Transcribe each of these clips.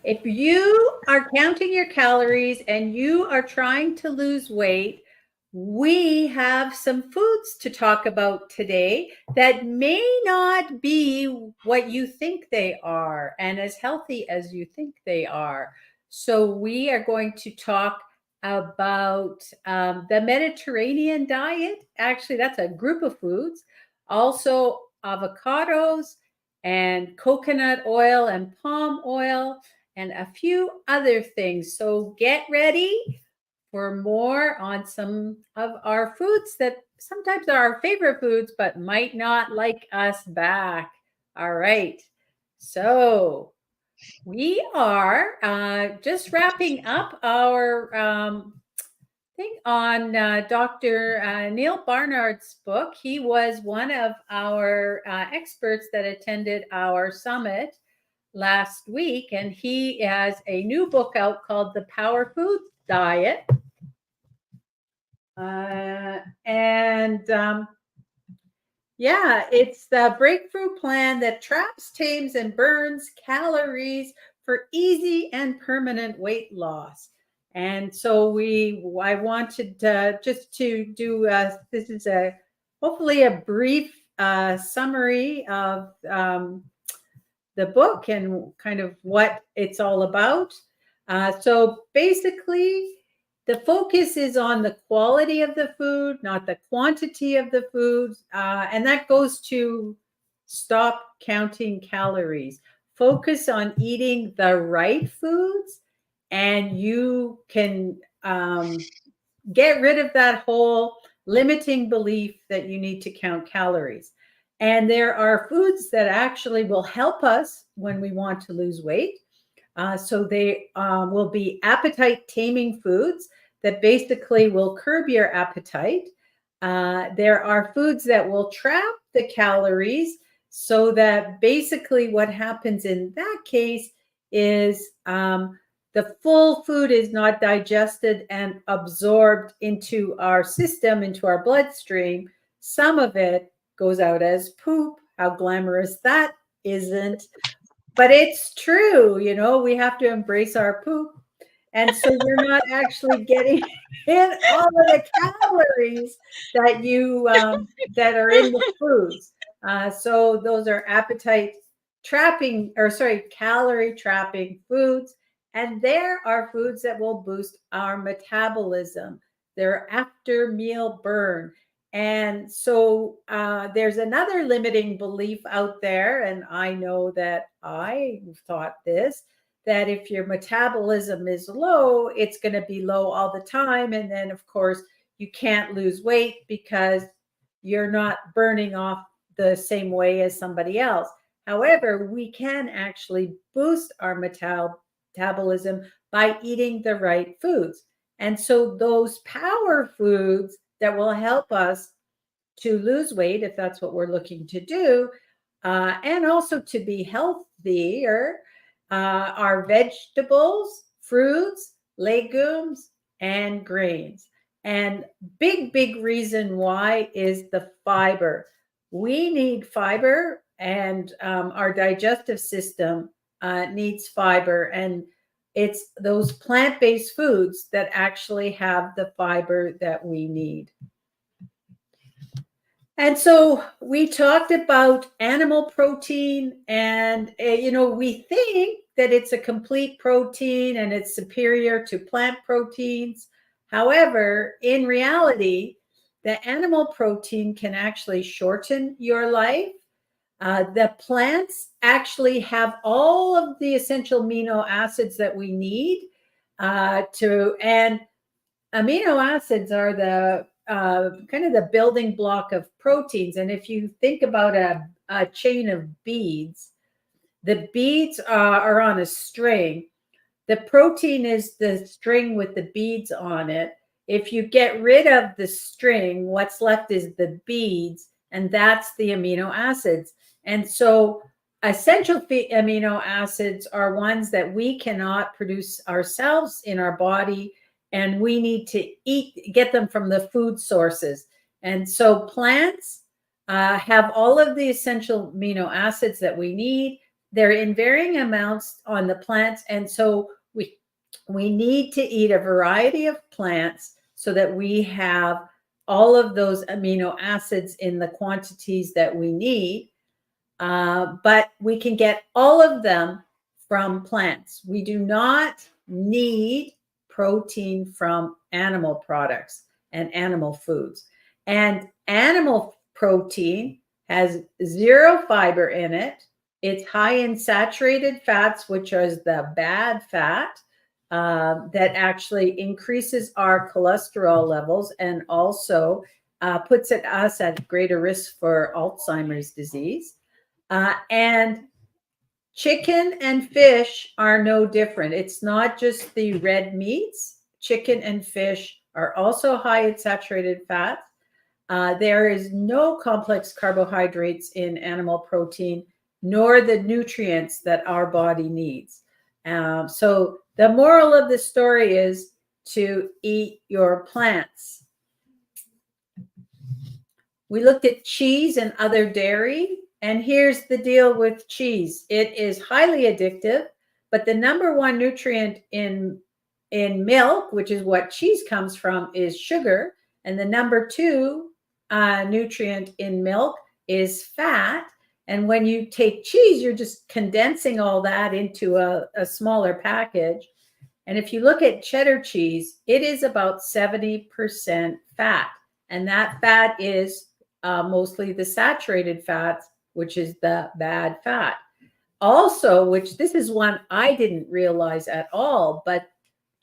If you are counting your calories and you are trying to lose weight, we have some foods to talk about today that may not be what you think they are and as healthy as you think they are. So, we are going to talk about the Mediterranean diet. Actually, that's a group of foods. Also, avocados and coconut oil and palm oil and a few other things. So get ready for more on some of our foods that sometimes are our favorite foods, but might not like us back. All right. So we are just wrapping up our thing on Dr. Neil Barnard's book. He was one of our experts that attended our summit last week, and he has a new book out called The Power Food Diet. Yeah, it's the breakthrough plan that traps, tames, and burns calories for easy and permanent weight loss. And so I wanted just to do, this is hopefully a brief summary of the book and kind of what it's all about. So basically, the focus is on the quality of the food, not the quantity of the food. And that goes to stop counting calories. Focus on eating the right foods, and you can get rid of that whole limiting belief that you need to count calories. And there are foods that actually will help us when we want to lose weight. So they will be appetite taming foods that basically will curb your appetite. There are foods that will trap the calories so that basically what happens in that case is the full food is not digested and absorbed into our system, into our bloodstream. Some of it goes out as poop. How glamorous that isn't. But it's true, we have to embrace our poop. And so you're not actually getting in all of the calories that that are in the foods. So those are calorie trapping foods. And there are foods that will boost our metabolism. They're after meal burn. And so there's another limiting belief out there, and I know that I thought this, that if your metabolism is low, it's going to be low all the time. And then, of course, you can't lose weight because you're not burning off the same way as somebody else. However, we can actually boost our metabolism by eating the right foods. And so those power foods that will help us to lose weight, if that's what we're looking to do, and also to be healthier, are vegetables, fruits, legumes, and grains. And big reason why is the fiber. We need fiber, and our digestive system needs fiber. And it's those plant-based foods that actually have the fiber that we need. And so we talked about animal protein, and we think that it's a complete protein and it's superior to plant proteins. However, in reality, the animal protein can actually shorten your life. The plants actually have all of the essential amino acids that we need and amino acids are the kind of the building block of proteins. And if you think about a chain of beads, the beads are on a string. The protein is the string with the beads on it. If you get rid of the string, what's left is the beads, and that's the amino acids. And so essential amino acids are ones that we cannot produce ourselves in our body, and we need to get them from the food sources. And so plants have all of the essential amino acids that we need. they're in varying amounts on the plants. And so we need to eat a variety of plants so that we have all of those amino acids in the quantities that we need. But we can get all of them from plants. We do not need protein from animal products and animal foods. And animal protein has zero fiber in it. It's high in saturated fats, which is the bad fat that actually increases our cholesterol levels and also puts us at greater risk for Alzheimer's disease. And chicken and fish are no different. It's not just the red meats. Chicken and fish are also high in saturated fats. There is no complex carbohydrates in animal protein, nor the nutrients that our body needs. So the moral of the story is to eat your plants. We looked at cheese and other dairy. And here's the deal with cheese. It is highly addictive, but the number one nutrient in milk, which is what cheese comes from, is sugar. And the number two nutrient in milk is fat. And when you take cheese, you're just condensing all that into a smaller package. And if you look at cheddar cheese, it is about 70% fat. And that fat is mostly the saturated fats, which is the bad fat. Also, which this is one I didn't realize at all, but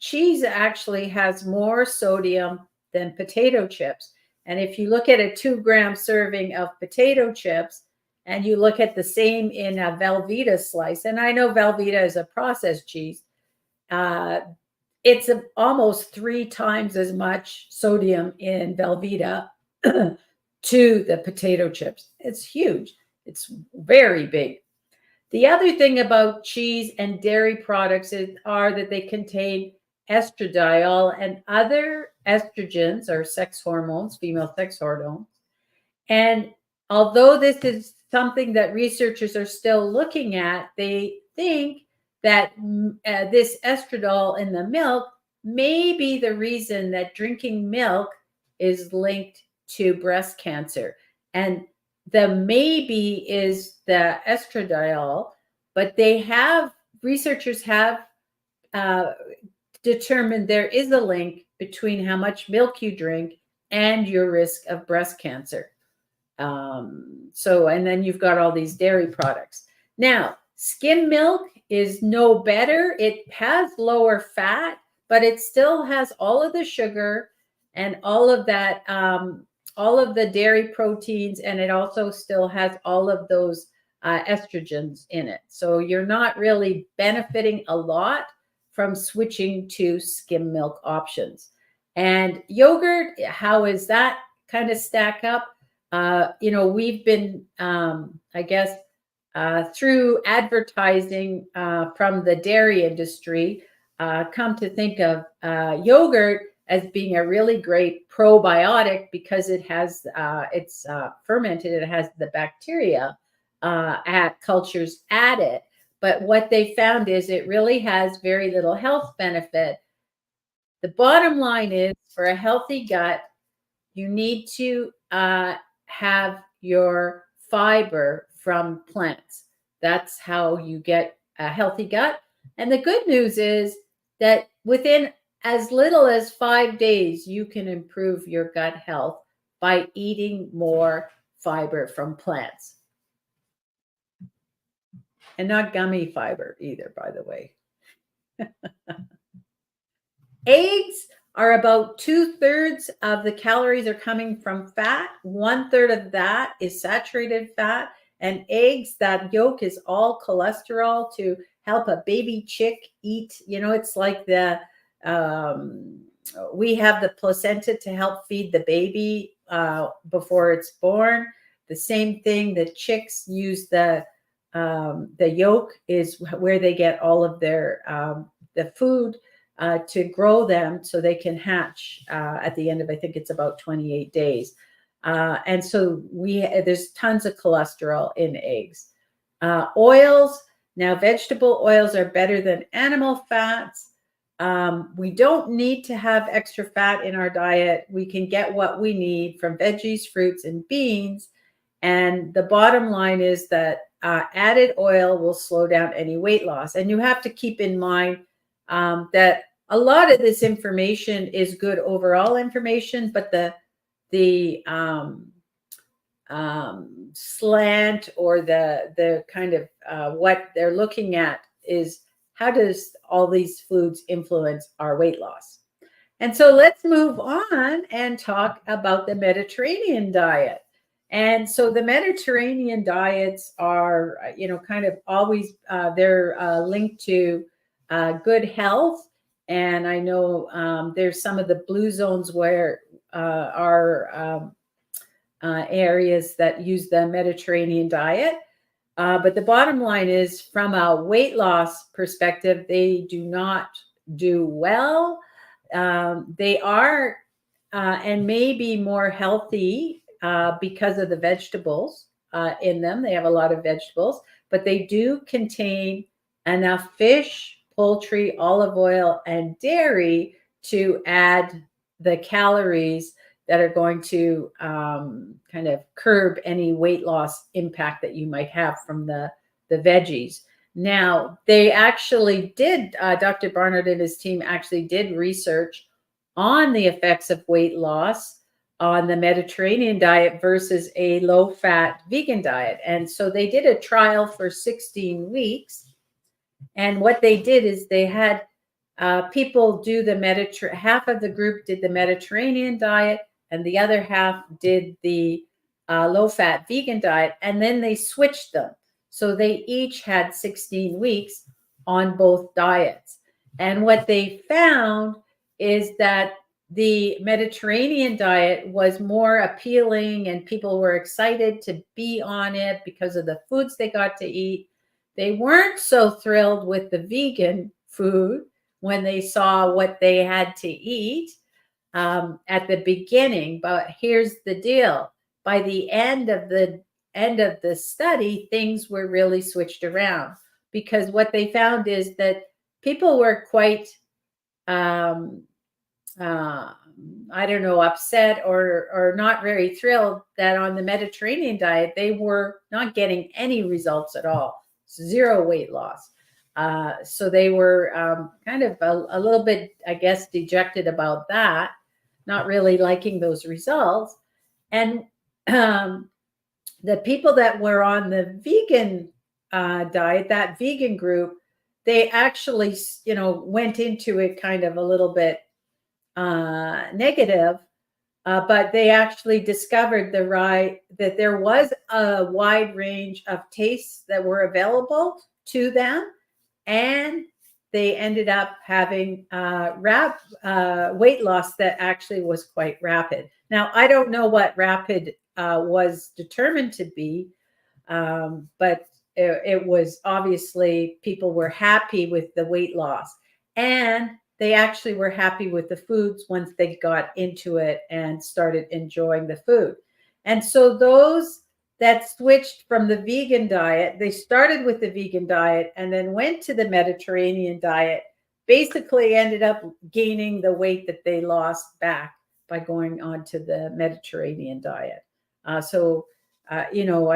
cheese actually has more sodium than potato chips. And if you look at a 2-gram serving of potato chips and you look at the same in a Velveeta slice, and I know Velveeta is a processed cheese, it's almost 3 times as much sodium in Velveeta to the potato chips. It's huge. It's very big. The other thing about cheese and dairy products are that they contain estradiol and other estrogens or sex hormones, female sex hormones. And although this is something that researchers are still looking at, they think that this estradiol in the milk may be the reason that drinking milk is linked to breast cancer. And the maybe is the estradiol, but researchers have determined there is a link between how much milk you drink and your risk of breast cancer. And then you've got all these dairy products. Now, skim milk is no better. It has lower fat, but it still has all of the sugar and all of that, all of the dairy proteins, and it also still has all of those estrogens in it. So you're not really benefiting a lot from switching to skim milk options. And yogurt, how is that kind of stack up? We've been, I guess, through advertising from the dairy industry, come to think of yogurt as being a really great probiotic because it has it's fermented. It has the bacteria cultures at it. But what they found is it really has very little health benefit. The bottom line is, for a healthy gut, you need to have your fiber from plants. That's how you get a healthy gut. And the good news is that within as little as 5 days, you can improve your gut health by eating more fiber from plants. And not gummy fiber either, by the way. Eggs are about 2/3 of the calories are coming from fat. 1/3 of that is saturated fat. And eggs, that yolk is all cholesterol to help a baby chick eat. It's like we have the placenta to help feed the baby before it's born. The same thing, the chicks use the yolk is where they get all of their the food to grow them so they can hatch at the end of, I think it's about 28 days. And so there's tons of cholesterol in eggs. Oils, Now, vegetable oils are better than animal fats. We don't need to have extra fat in our diet. We can get what we need from veggies, fruits, and beans. And the bottom line is that added oil will slow down any weight loss. And you have to keep in mind that a lot of this information is good overall information, but the slant or the kind of what they're looking at is how does all these foods influence our weight loss? And so let's move on and talk about the Mediterranean diet. And so the Mediterranean diets are, kind of always they're linked to good health. And I know there's some of the blue zones where are areas that use the Mediterranean diet. But the bottom line is, from a weight loss perspective, they do not do well. They are and may be more healthy because of the vegetables in them. They have a lot of vegetables, but they do contain enough fish, poultry, olive oil, and dairy to add the calories that are going to kind of curb any weight loss impact that you might have from the veggies. Now, they actually did, Dr. Barnard and his team actually did research on the effects of weight loss on the Mediterranean diet versus a low-fat vegan diet. And so they did a trial for 16 weeks. And what they did is they had people do the half of the group did the Mediterranean diet, and the other half did the low-fat vegan diet, and then they switched them. So they each had 16 weeks on both diets. And what they found is that the Mediterranean diet was more appealing and people were excited to be on it because of the foods they got to eat. They weren't so thrilled with the vegan food when they saw what they had to eat at the beginning. But here's the deal. By the end of the study, things were really switched around, because what they found is that people were quite I don't know, upset or not very thrilled that on the Mediterranean diet, they were not getting any results at all, zero weight loss. So they were kind of a little bit, I guess, dejected about that, not really liking those results. And the people that were on the vegan diet, that vegan group, they actually, went into it kind of a little bit negative, but they actually discovered that there was a wide range of tastes that were available to them, and they ended up having weight loss that actually was quite rapid. Now, I don't know what rapid was determined to be, but it was obviously people were happy with the weight loss, and they actually were happy with the foods once they got into it and started enjoying the food. And so those that switched from the vegan diet, they started with the vegan diet and then went to the Mediterranean diet, basically ended up gaining the weight that they lost back by going on to the Mediterranean diet. I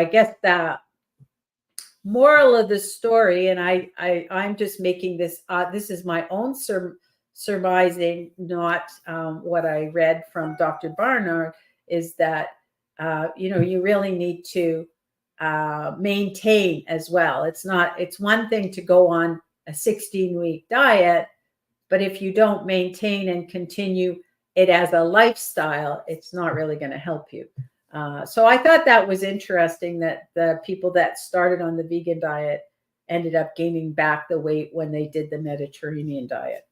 guess the moral of the story, and I'm just making this, this is my own surmising, not what I read from Dr. Barnard, is that you really need to maintain as well. It's one thing to go on a 16-week diet, but if you don't maintain and continue it as a lifestyle, it's not really going to help you. So I thought that was interesting that the people that started on the vegan diet ended up gaining back the weight when they did the Mediterranean diet.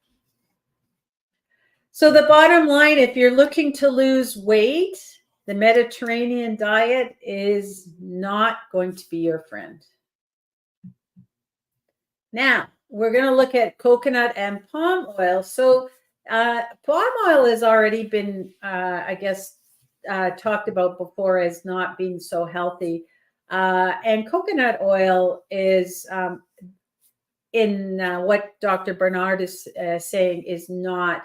So the bottom line, if you're looking to lose weight, the Mediterranean diet is not going to be your friend. Now, we're going to look at coconut and palm oil. So palm oil has already been, talked about before as not being so healthy. And coconut oil is in what Dr. Barnard is saying is not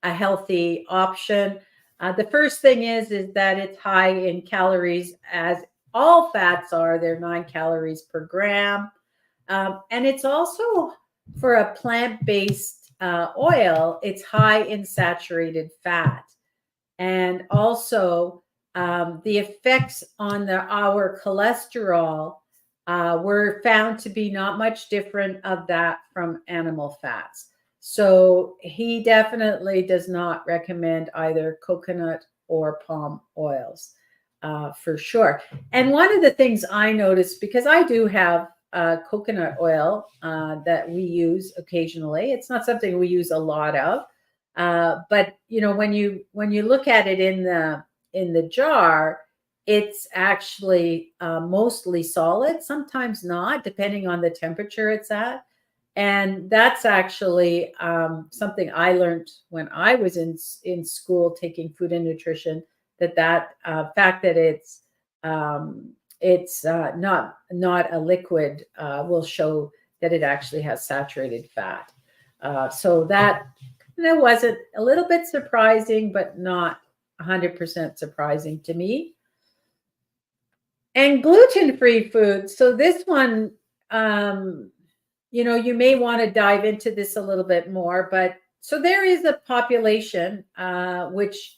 a healthy option. The first thing is that it's high in calories, as all fats are. They're 9 calories per gram. And it's also, for a plant-based oil, it's high in saturated fat. And also the effects on our cholesterol were found to be not much different of that from animal fats. So he definitely does not recommend either coconut or palm oils for sure. And one of the things I noticed, because I do have coconut oil that we use occasionally, it's not something we use a lot of, but you know, when you look at it in the jar, it's actually mostly solid, sometimes not, depending on the temperature it's at. And that's actually something I learned when I was in school taking food and nutrition, that fact that it's not a liquid will show that it actually has saturated fat. So that wasn't, a little bit surprising, but not 100% surprising to me. And gluten-free foods. So this one, you know, you may want to dive into this a little bit more, but so there is a population which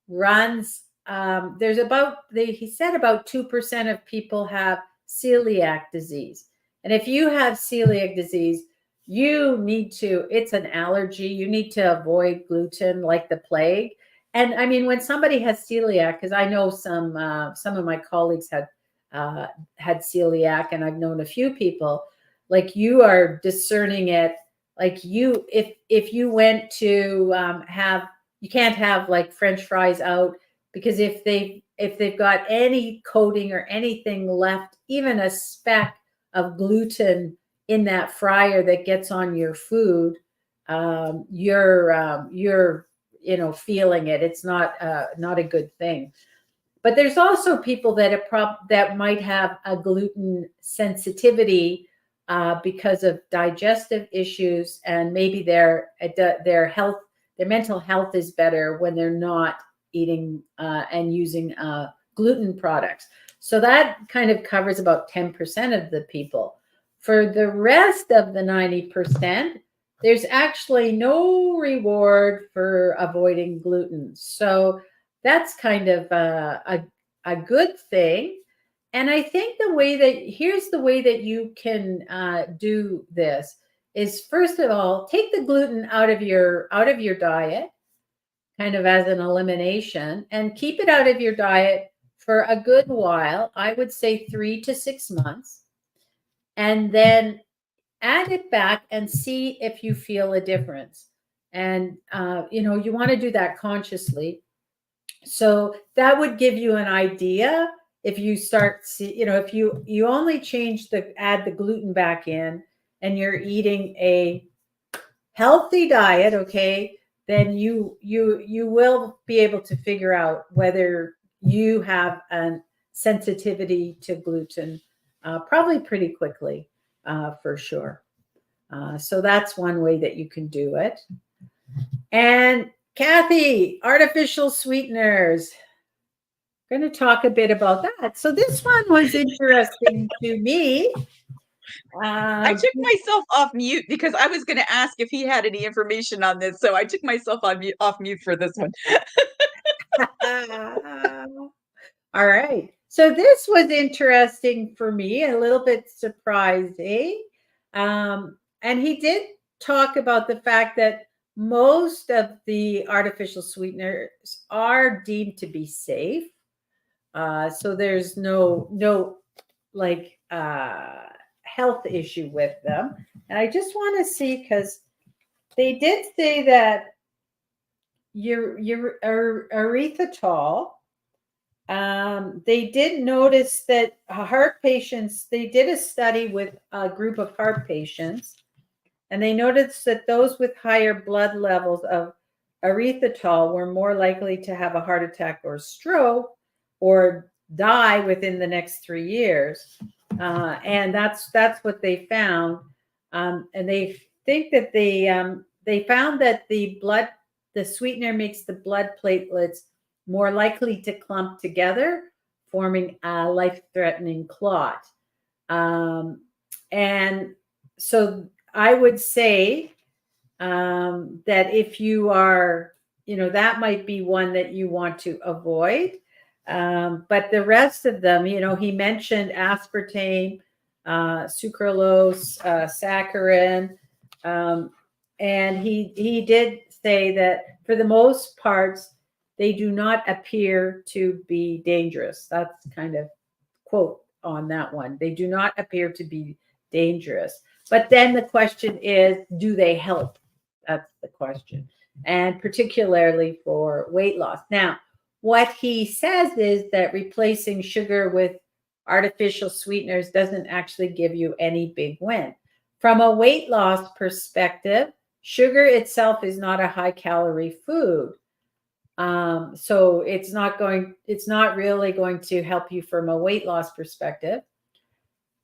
runs, there's about, he said about 2% of people have celiac disease. And if you have celiac disease, you need to, it's an allergy, you need to avoid gluten like the plague. And I mean, when somebody has celiac, because I know some of my colleagues had celiac, and I've known a few people, like, you are discerning it. Like, you, if you went to you can't have like French fries out, because if they've got any coating or anything left, even a speck of gluten in that fryer that gets on your food, you're you know, feeling it. It's not a good thing. But there's also people that might have a gluten sensitivity because of digestive issues, and maybe their mental health is better when they're not eating and using gluten products. So that kind of covers about 10% of the people. For the rest of the 90%, there's actually no reward for avoiding gluten. So that's kind of a good thing. And I think here's the way that you can do this is, first of all, take the gluten out of your diet, kind of as an elimination, and keep it out of your diet for a good while. I would say 3 to 6 months, and then add it back and see if you feel a difference. And you know, you want to do that consciously. So that would give you an idea. If you start, you know, if you only add the gluten back in, and you're eating a healthy diet, okay, then you will be able to figure out whether you have a sensitivity to gluten probably pretty quickly, for sure. So that's one way that you can do it. And Kathy, artificial sweeteners. We're going to talk a bit about that. So this one was interesting to me. I took myself off mute because I was going to ask if he had any information on this. So I took myself off mute for this one. All right. So this was interesting for me, a little bit surprising. And he did talk about the fact that most of the artificial sweeteners are deemed to be safe. So there's no like health issue with them. And I just want to see, because they did say that your erythritol, they did notice that heart patients, they did a study with a group of heart patients, and they noticed that those with higher blood levels of erythritol were more likely to have a heart attack or stroke or die within the next 3 years. And that's what they found. And they think that they found that the sweetener makes the blood platelets more likely to clump together, forming a life-threatening clot. And so I would say that if you are, that might be one that you want to avoid. But the rest of them, he mentioned aspartame, sucralose, saccharin, and he did say that for the most parts, they do not appear to be dangerous. That's kind of quote on that one. They do not appear to be dangerous. But then the question is, do they help? That's the question. And particularly for weight loss. Now, what he says is that replacing sugar with artificial sweeteners doesn't actually give you any big win. From a weight loss perspective, sugar itself is not a high calorie food. So it's not really going to help you from a weight loss perspective.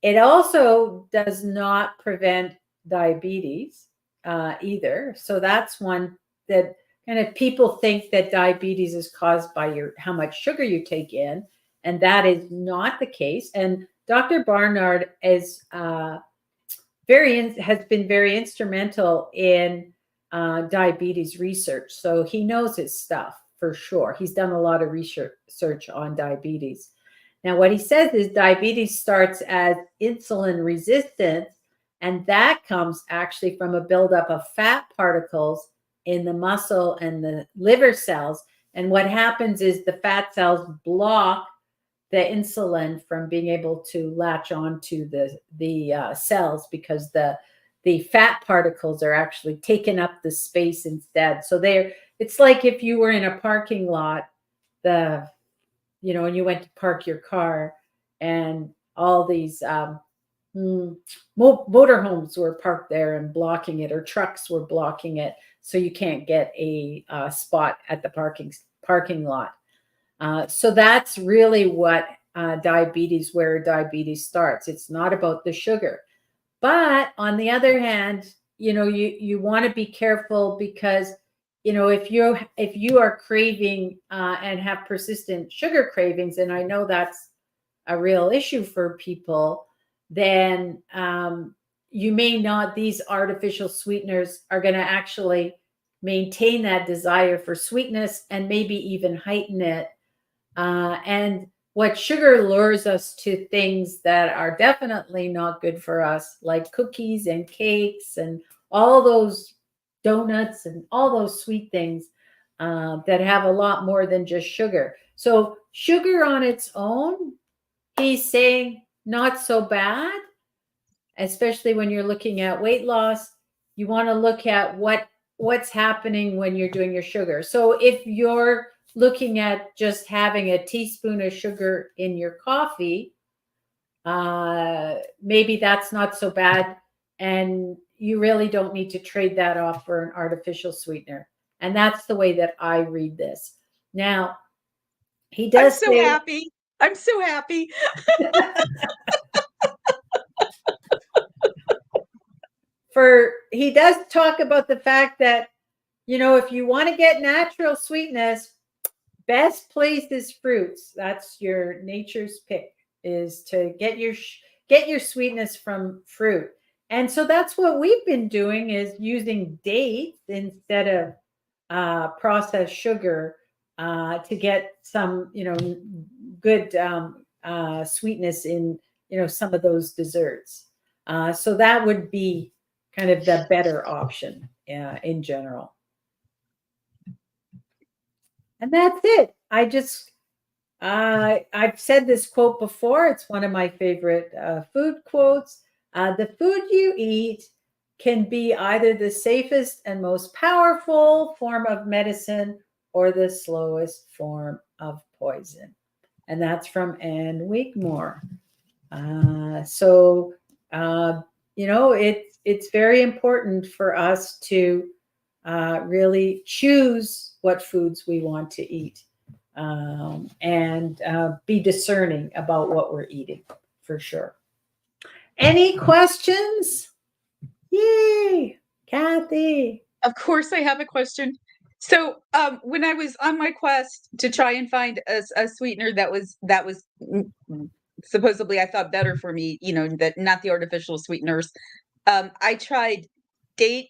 It also does not prevent diabetes either. So that's one that kind of people think that diabetes is caused by how much sugar you take in, and that is not the case. And Dr. Barnard has been very instrumental in diabetes research. So he knows his stuff for sure. He's done a lot of research on diabetes. Now, what he says is diabetes starts as insulin resistance, and that comes actually from a buildup of fat particles in the muscle and the liver cells. And what happens is the fat cells block the insulin from being able to latch onto the cells because the fat particles are actually taking up the space instead. So it's like if you were in a parking lot, and you went to park your car, and all these motorhomes were parked there and blocking it, or trucks were blocking it, so you can't get a spot at the parking lot. So that's really what where diabetes starts. It's not about the sugar. But on the other hand, you want to be careful because, if you are craving and have persistent sugar cravings, and I know that's a real issue for people, then these artificial sweeteners are going to actually maintain that desire for sweetness and maybe even heighten it. And what sugar lures us to things that are definitely not good for us, like cookies and cakes and all those donuts and all those sweet things that have a lot more than just sugar. So sugar on its own, he's saying not so bad, especially when you're looking at weight loss. You want to look at what's happening when you're doing your sugar. So if you're looking at just having a teaspoon of sugar in your coffee, maybe that's not so bad, and you really don't need to trade that off for an artificial sweetener. And that's the way that I read this. Now, he does I'm so happy. I'm so happy. He does talk about the fact that, if you want to get natural sweetness, best place is fruits. That's your nature's pick, is to get your sweetness from fruit. And so that's what we've been doing, is using dates instead of processed sugar to get some, good sweetness in, some of those desserts. So that would be kind of the better option in general. And that's it. I've said this quote before. It's one of my favorite food quotes. The food you eat can be either the safest and most powerful form of medicine or the slowest form of poison. And that's from Anne Wigmore. It's very important for us to really choose what foods we want to eat and be discerning about what we're eating, for sure. Any questions? Yay, Kathy. Of course, I have a question. So, when I was on my quest to try and find a sweetener that was supposedly I thought better for me, that not the artificial sweeteners, I tried date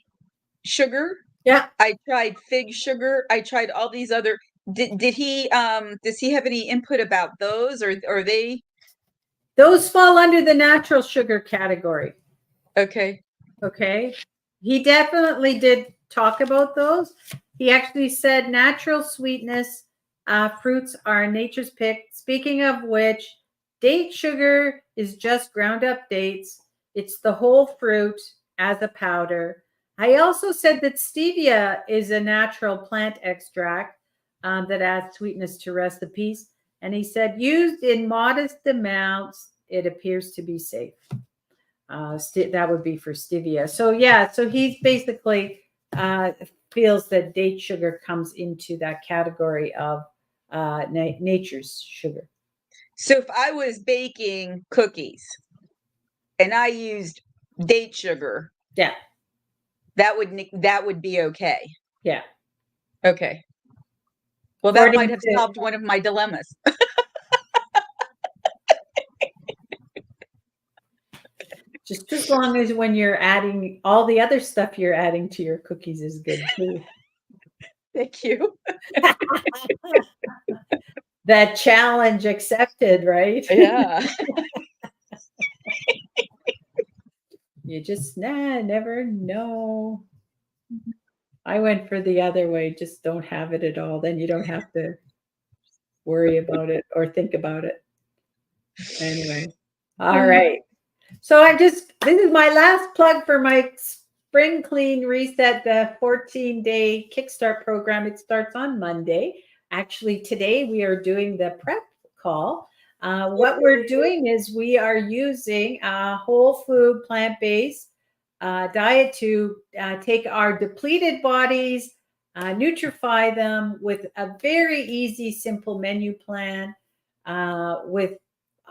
sugar. Yeah. I tried fig sugar. I tried all these other. Did he? Does he have any input about those, or are they? Those fall under the natural sugar category. Okay. Okay. He definitely did talk about those. He actually said natural sweetness fruits are nature's pick. Speaking of which, date sugar is just ground up dates. It's the whole fruit as a powder. I also said that stevia is a natural plant extract that adds sweetness to recipes. And he said, used in modest amounts, it appears to be safe. That would be for stevia. So yeah, so he's basically feels that date sugar comes into that category of nature's sugar. So if I was baking cookies and I used date sugar, yeah, that would be okay. Yeah. Okay. Well, that might have solved one of my dilemmas. Just as long as when you're adding all the other stuff you're adding to your cookies is good too. Thank you. That challenge accepted, right? Yeah. You just never know. I went for the other way. Just don't have it at all. Then you don't have to worry about it or think about it. Anyway. All right. So this is my last plug for my Spring Clean Reset, the 14-day Kickstart program. It starts on Monday. Actually, today we are doing the prep call. What we're doing is we are using a whole food, plant-based diet to take our depleted bodies, nutrify them with a very easy, simple menu plan with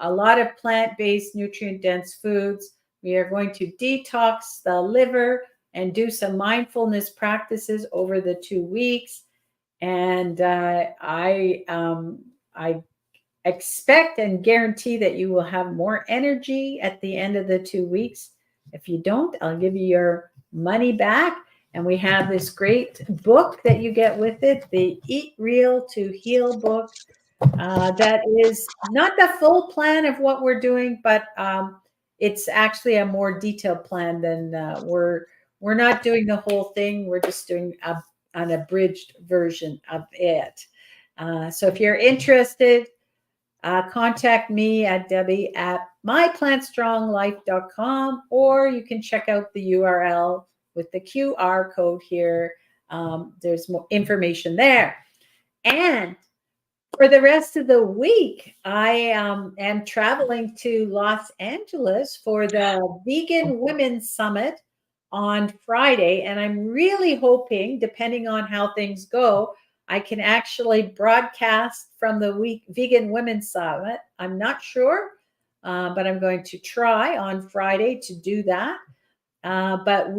a lot of plant-based, nutrient-dense foods. We are going to detox the liver and do some mindfulness practices over the 2 weeks. And I expect and guarantee that you will have more energy at the end of the 2 weeks. If you don't, I'll give you your money back. And we have this great book that you get with it, the Eat Real to Heal book. That is not the full plan of what we're doing, but it's actually a more detailed plan than we're not doing the whole thing. We're just doing an abridged version of it. So if you're interested, contact me at Debbie at myplantstronglife.com, or you can check out the URL with the QR code here. There's more information there. And for the rest of the week, I am traveling to Los Angeles for the Vegan Women's Summit on Friday. And I'm really hoping, depending on how things go, I can actually broadcast from the Vegan Women's Summit. I'm not sure, but I'm going to try on Friday to do that. But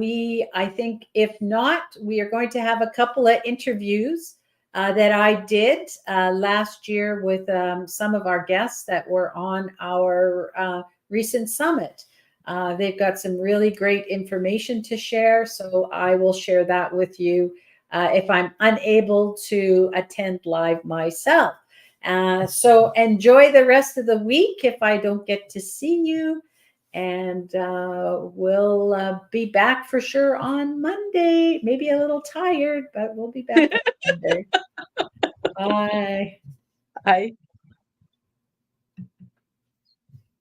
I think if not, we are going to have a couple of interviews that I did last year with some of our guests that were on our recent summit. They've got some really great information to share, so I will share that with you if I'm unable to attend live myself. So enjoy the rest of the week if I don't get to see you. And we'll be back for sure on Monday. Maybe a little tired, but we'll be back on Monday. Bye. Bye.